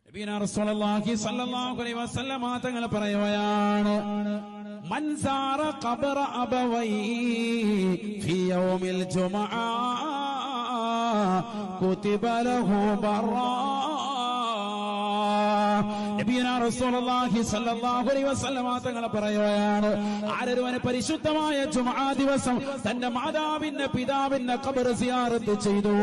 നബിയുനാ റസൂലുള്ളാഹി സ്വല്ലല്ലാഹു അലൈഹി വസല്ലം തങ്ങൾ പറയുകയാണ്, മൻ സാറ ഖബറ അബവൈഹി ഫീ യൗമിൽ ജുമുഅ കുതിബ ലഹു ബറാ. നബിയുനാ റസൂലുള്ളാഹി സ്വല്ലല്ലാഹു അലൈഹി വസല്ലം തങ്ങൾ പറയുകയാണ്, ആരൊരുവന് പരിശുദ്ധമായ ജുമുഅ ദിവസം തന്റെ മാതാവിന്റെ പിതാവിന്റെ ഖബർ സിയാറത്ത് ചെയ്തു,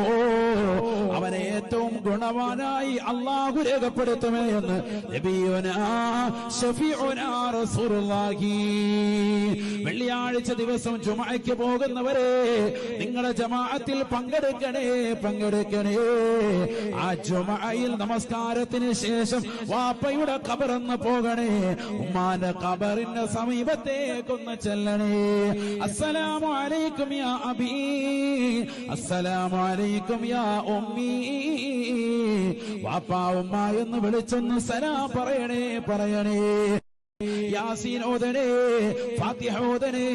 അവനെ ഏറ്റവും ഗുണവാനായി അല്ലാഹു രേഖപ്പെടുത്തുമേ എന്ന് നബിയുനാ ശഫീഉനാ റസൂലുള്ളാഹി. വെള്ളിയാഴ്ച ദിവസം ജുമുഅയ്ക്ക് പോകുന്നവരെ, നിങ്ങളുടെ ജമാഅത്തിൽ പങ്കെടുക്കണേ. ആ ജുമുഅയിൽ നമസ്കാരത്തിന് ശേഷം വാപ്പയുടെ ഖബറൊന്ന് പോകണേ, ഉമ്മാന്റെ ഖബറിന്റെ സമീപത്തേക്കൊന്ന് ചെല്ലണേ. അസ്സലാമു അലൈക്കും യാ അബീ, അസ്സലാമു അലൈക്കും യാ ഉമ്മീ. വാപ്പാ ഉമ്മ എന്ന് വിളിച്ചൊന്ന് സലാം പറയണേ. യാസീൻ ഓതണേ, ഫാത്തിഹ ഓതണേ,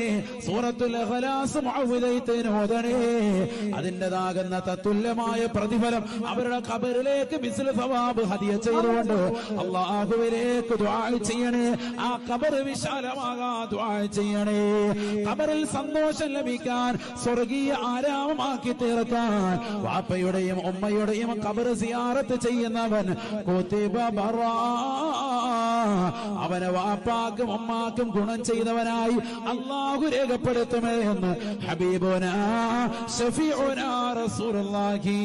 സൂറത്തുൽ ഇഖ്ലാസ് മുഅവ്വിദൈൻ ഓതണേ. അതിൻ്റെതാകുന്ന തത്തുല്യമായ പ്രതിഫലം അവരുടെ ഖബറിലേക്ക് മിസ്ലു സവാബ് ഹദിയ ചെയ്തുകൊണ്ട് അല്ലാഹുവിലേക്ക് ദുആ ചെയ്യണേ. ആ ഖബർ വിശാലമാകാൻ ദുആ ചെയ്യണേ. ഖബറിൽ സന്തോഷം ലഭിക്കാൻ, സ്വർഗീയ ആരാമമാക്കി തീർക്കാൻ വാപ്പയുടെയും ഉമ്മയുടെയും ഖബർ സിയാറത്ത് ചെയ്യുന്നവൻ കുതിബ ബറാ, അവനെ വാപ്പാക്കും ഉമ്മാക്കും ഗുണം ചെയ്തവനായി അല്ലാഹു രേഖപ്പെടുത്തുമേ എന്ന് ഹബീബുനാ ശഫീഉനാ റസൂലുള്ളാഹി.